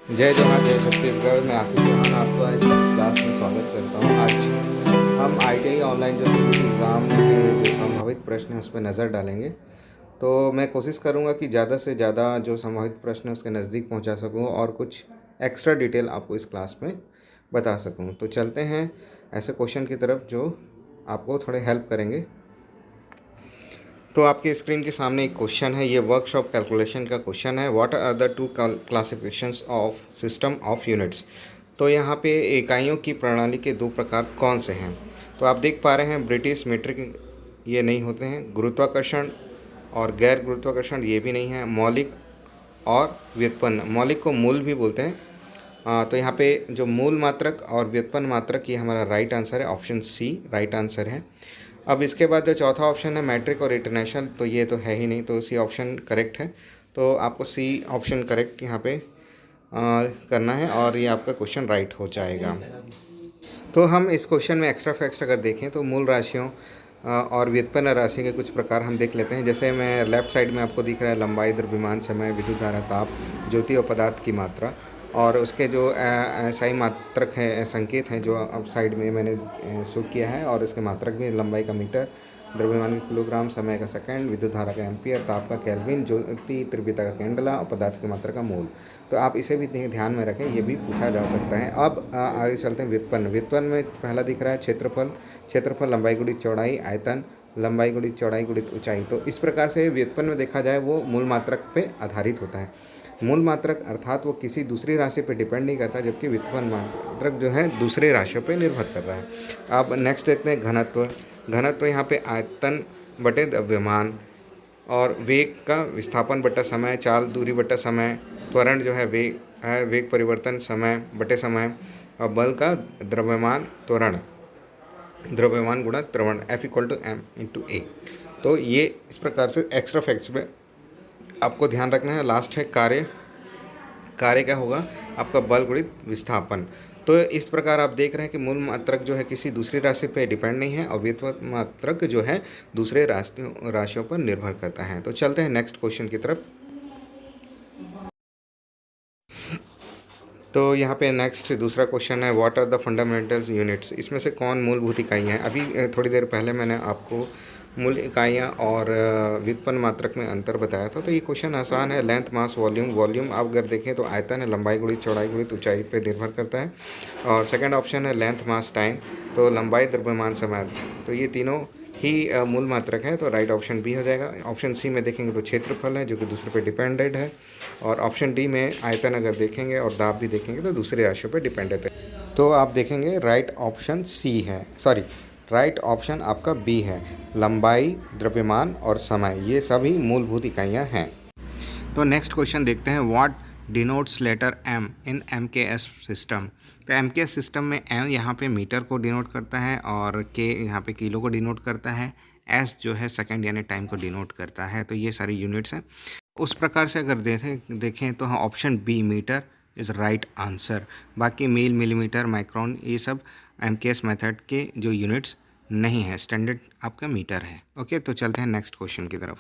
जय जवान जय छत्तीसगढ़। मैं आशीष चौहान आपका इस क्लास में स्वागत करता हूँ। आज हम आईटीआई ऑनलाइन जो सीबीटी एग्ज़ाम के जो संभावित प्रश्न हैं उस पर नज़र डालेंगे। तो मैं कोशिश करूँगा कि ज़्यादा से ज़्यादा जो संभावित प्रश्न है उसके नज़दीक पहुँचा सकूँ और कुछ एक्स्ट्रा डिटेल आपको इस क्लास में बता सकूँ। तो चलते हैं ऐसे क्वेश्चन की तरफ जो आपको थोड़े हेल्प करेंगे। तो आपके स्क्रीन के सामने एक क्वेश्चन है, ये वर्कशॉप कैलकुलेशन का क्वेश्चन है। What are the two classifications of system of units. तो यहाँ पे इकाइयों की प्रणाली के दो प्रकार कौन से हैं। तो आप देख पा रहे हैं ब्रिटिश मीट्रिक ये नहीं होते हैं, गुरुत्वाकर्षण और गैर गुरुत्वाकर्षण ये भी नहीं है, मौलिक और व्युत्पन्न। मौलिक को मूल भी बोलते हैं। तो यहाँ पे जो मूल मात्रक और व्युत्पन्न मात्रक ये हमारा राइट आंसर है, ऑप्शन सी राइट आंसर है। अब इसके बाद जो चौथा ऑप्शन है मैट्रिक और इंटरनेशनल, तो ये तो है ही नहीं, तो सी ऑप्शन करेक्ट है। तो आपको सी ऑप्शन करेक्ट यहाँ पे करना है और ये आपका क्वेश्चन राइट हो जाएगा। तो हम इस क्वेश्चन में एक्स्ट्रा फैक्ट्स अगर देखें तो मूल राशियों और व्युत्पन्न राशि के कुछ प्रकार हम देख लेते हैं। जैसे मैं लेफ़्ट साइड में आपको दिख रहा है लंबाई, द्रव्यमान, समय, विद्युत धारा, ताप, ज्योति और पदार्थ की मात्रा। और उसके जो सही मात्रक है संकेत हैं जो अब साइड में मैंने शो किया है, और इसके मात्रक भी लंबाई का मीटर, द्रव्यमान का किलोग्राम, समय का सेकंड, विद्युत धारा का एम्पियर, ताप का केल्विन, ज्योति तीव्रता का कैंडला और पदार्थ की मात्रा का मोल। तो आप इसे भी ध्यान में रखें, ये भी पूछा जा सकता है। अब आगे चलते हैं व्युत्पन्न। व्युत्पन्न में पहला दिख रहा है क्षेत्रफल। क्षेत्रफल लंबाई गुणित चौड़ाई, आयतन लंबाई गुणित चौड़ाई गुणित ऊंचाई। तो इस प्रकार से व्युत्पन्न में देखा जाए वो मूल मात्रक पे आधारित होता है। मूल मात्रक अर्थात वो किसी दूसरी राशि पे डिपेंड नहीं करता, जबकि व्युत्पन्न मात्रक जो है दूसरे राशियों पे निर्भर कर रहा है। अब नेक्स्ट देखते हैं घनत्व। घनत्व यहाँ पे आयतन बटे द्रव्यमान और वेग का विस्थापन बटा समय, चाल दूरी बटा समय, त्वरण जो है वेग परिवर्तन समय बटे समय, और बल का द्रव्यमान त्वरण, द्रव्यमान गुणा त्वरण F=m/a। तो ये इस प्रकार से एक्स्ट्रा फैक्ट्स में आपको ध्यान रखना है। लास्ट है कार्य। कार्य क्या होगा आपका बल गुणित विस्थापन। तो इस प्रकार आप देख रहे हैं कि मूल मात्रक जो है किसी दूसरी राशि पे डिपेंड नहीं है और व्युत्पन्न मात्रक जो है दूसरे राशियों पर निर्भर करता है। तो चलते हैं नेक्स्ट क्वेश्चन की तरफ। तो यहाँ पे नेक्स्ट दूसरा क्वेश्चन है what are the fundamental units. इसमें से कौन मूलभूत इकाइयाँ हैं। अभी थोड़ी देर पहले मैंने आपको मूल इकाइयाँ और व्युत्पन्न मात्रक में अंतर बताया था। तो ये क्वेश्चन आसान है। लेंथ, मास, वॉल्यूम। वॉल्यूम आप अगर देखें तो आयतन है, लंबाई गुणित चौड़ाई गुणित ऊंचाई पे निर्भर करता है। और सेकंड ऑप्शन है लेंथ, मास, टाइम, तो लंबाई, द्रव्यमान, समय। तो ये तीनों ही मूल मात्रक है, तो राइट ऑप्शन बी हो जाएगा। ऑप्शन सी में देखेंगे तो क्षेत्रफल है जो कि दूसरे पे डिपेंडेंट है, और ऑप्शन डी में आयतन अगर देखेंगे और दाब भी देखेंगे तो दूसरे राशियों पे डिपेंडेंट है। तो आप देखेंगे राइट ऑप्शन सी है, सॉरी राइट ऑप्शन आपका बी है। लंबाई, द्रव्यमान और समय ये सभी मूलभूत इकाइयाँ हैं। तो नेक्स्ट क्वेश्चन देखते हैं what denotes letter M in MKS system. तो MKS सिस्टम में एम यहाँ पे मीटर को डिनोट करता है और के यहाँ पे किलो को डिनोट करता है, एस जो है सेकंड यानी टाइम को डिनोट करता है। तो ये सारी यूनिट्स हैं। उस प्रकार से अगर देखें तो हाँ option B metre is right answer. बाकी मील, मिलीमीटर, माइक्रोन ये सब MKS मेथड के जो यूनिट्स नहीं है, स्टैंडर्ड आपका मीटर है। ओके, तो चलते हैं नेक्स्ट क्वेश्चन की तरफ।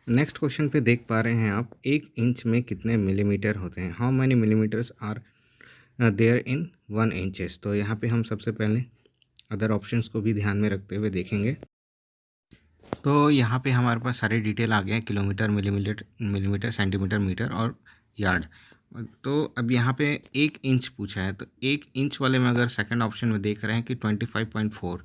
नेक्स्ट क्वेश्चन पे देख पा रहे हैं आप 1 इंच में कितने मिलीमीटर होते हैं। How many millimetres are there in 1 inches. तो यहाँ पे हम सबसे पहले अदर ऑप्शंस को भी ध्यान में रखते हुए देखेंगे। तो यहाँ पे हमारे पास सारे डिटेल आ गए हैं, किलोमीटर, मिलीमीटर, सेंटीमीटर, मीटर और यार्ड। तो अब यहाँ पे 1 इंच पूछा है, तो 1 इंच वाले में अगर सेकंड ऑप्शन में देख रहे हैं कि 25.4,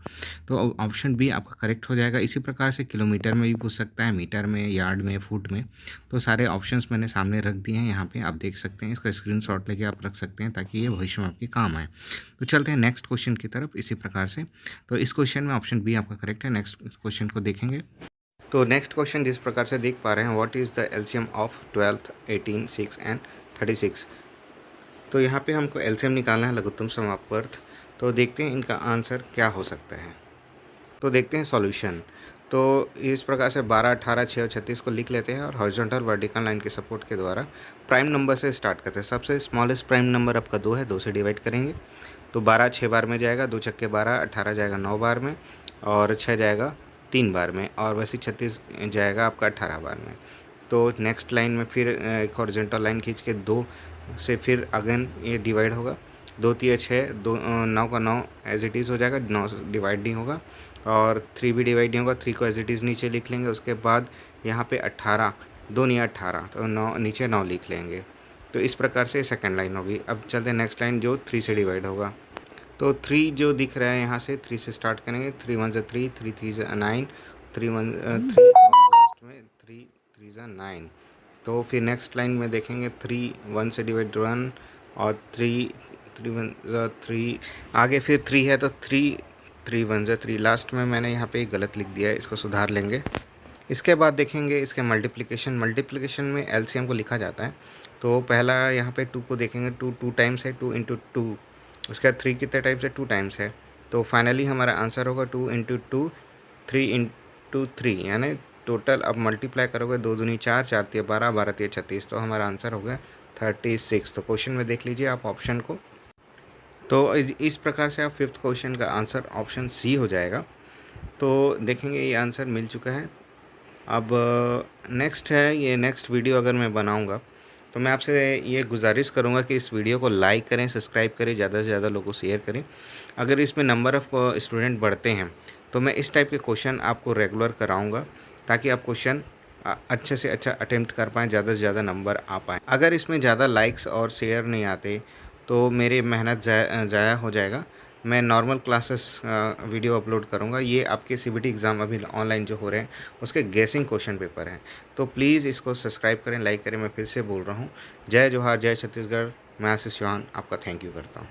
तो ऑप्शन बी आपका करेक्ट हो जाएगा। इसी प्रकार से किलोमीटर में भी पूछ सकता है, मीटर में, यार्ड में, फुट में। तो सारे ऑप्शंस मैंने सामने रख दिए हैं, यहाँ पे आप देख सकते हैं। इसका स्क्रीनशॉट लेके आप रख सकते हैं ताकि ये भविष्य में आपके काम आए। तो चलते हैं नेक्स्ट क्वेश्चन की तरफ इसी प्रकार से। तो इस क्वेश्चन में ऑप्शन बी आपका करेक्ट है। नेक्स्ट क्वेश्चन को देखेंगे। तो नेक्स्ट क्वेश्चन जिस प्रकार से देख पा रहे हैं what is the LCM of 12, 18, 6 and 36। तो यहाँ पे हमको एलसीएम निकालना है, लघुत्तम समापवर्त। तो देखते हैं इनका आंसर क्या हो सकता है। तो देखते हैं सॉल्यूशन। तो इस प्रकार से 12, 18, 6 और 36 को लिख लेते हैं और हॉरिजॉन्टल वर्टिकल लाइन के सपोर्ट के द्वारा प्राइम नंबर से स्टार्ट करते हैं। सबसे स्मॉलेस्ट प्राइम नंबर आपका 2 है, 2 से डिवाइड करेंगे तो 12 6 बार में जाएगा, 2 छक्के 12, 18 जाएगा 9 बार में, और 6 जाएगा 3 बार में, और वैसे 36 जाएगा आपका 18 बार में। तो नेक्स्ट लाइन में फिर एक हॉरिजॉन्टल लाइन खींच के 2 से फिर अगेन ये डिवाइड होगा, 2 तिया 6, 9 का 9 एज इट इज़ हो जाएगा, 9 डिवाइड नहीं होगा और 3 भी डिवाइड नहीं होगा, 3 को एज इट इज़ नीचे लिख लेंगे। उसके बाद यहाँ पे 18, 2 निया 18 तो 9 नीचे 9 लिख लेंगे। तो इस प्रकार से सेकंड लाइन होगी। अब चलते हैं नेक्स्ट लाइन जो 3 से डिवाइड होगा। तो 3 जो दिख रहा है यहाँ से 3 से स्टार्ट करेंगे, 3 1 से 3, 3 3 से 9, 3 1 3 और लास्ट में 3 3 से 9। तो फिर नेक्स्ट लाइन में देखेंगे 3 1 से डिवाइड 1 और 3 3 1 3, आगे फिर 3 है तो 3 3 1 से 3। लास्ट में मैंने यहाँ पे गलत लिख दिया है, इसको सुधार लेंगे। इसके बाद देखेंगे इसके मल्टीप्लिकेशन में एलसीएम को लिखा जाता है। तो पहला यहाँ पे 2 को देखेंगे, 2 2 टाइम्स है, 2 इंटू 2। उसके बाद 3 कितने टाइम्स है, 2 टाइम्स है। तो फाइनली हमारा आंसर होगा 2 इंटू 2, 3 इंटू 3, यानी टोटल अब मल्टीप्लाई करोगे 2 दूनी 4, 4 तिया 12, 12 तिया 36, तो हमारा आंसर हो गया 36। तो क्वेश्चन में देख लीजिए आप ऑप्शन को। तो इस प्रकार से आप 5th क्वेश्चन का आंसर ऑप्शन सी हो जाएगा। तो देखेंगे ये आंसर मिल चुका है। अब नेक्स्ट है, ये नेक्स्ट वीडियो अगर मैं बनाऊंगा तो मैं आपसे ये गुजारिश करूंगा कि इस वीडियो को लाइक करें, सब्सक्राइब करें, ज़्यादा से ज़्यादा लोगों को शेयर करें। अगर इसमें नंबर ऑफ़ स्टूडेंट बढ़ते हैं तो मैं इस टाइप के क्वेश्चन आपको रेगुलर कराऊंगा ताकि आप क्वेश्चन अच्छे से अच्छा अटेम्प्ट कर पाएँ, ज़्यादा से ज़्यादा नंबर आ पाएँ। अगर इसमें ज़्यादा लाइक्स और शेयर नहीं आते तो मेरी मेहनत ज़ाया हो जाएगा। मैं नॉर्मल क्लासेस वीडियो अपलोड करूंगा। ये आपके सीबीटी एग्ज़ाम अभी ऑनलाइन जो हो रहे हैं उसके गेसिंग क्वेश्चन पेपर हैं। तो प्लीज़ इसको सब्सक्राइब करें, लाइक करें। मैं फिर से बोल रहा हूँ, जय जोहार, जय छत्तीसगढ़। मैं आशीष चौहान आपका थैंक यू करता हूँ।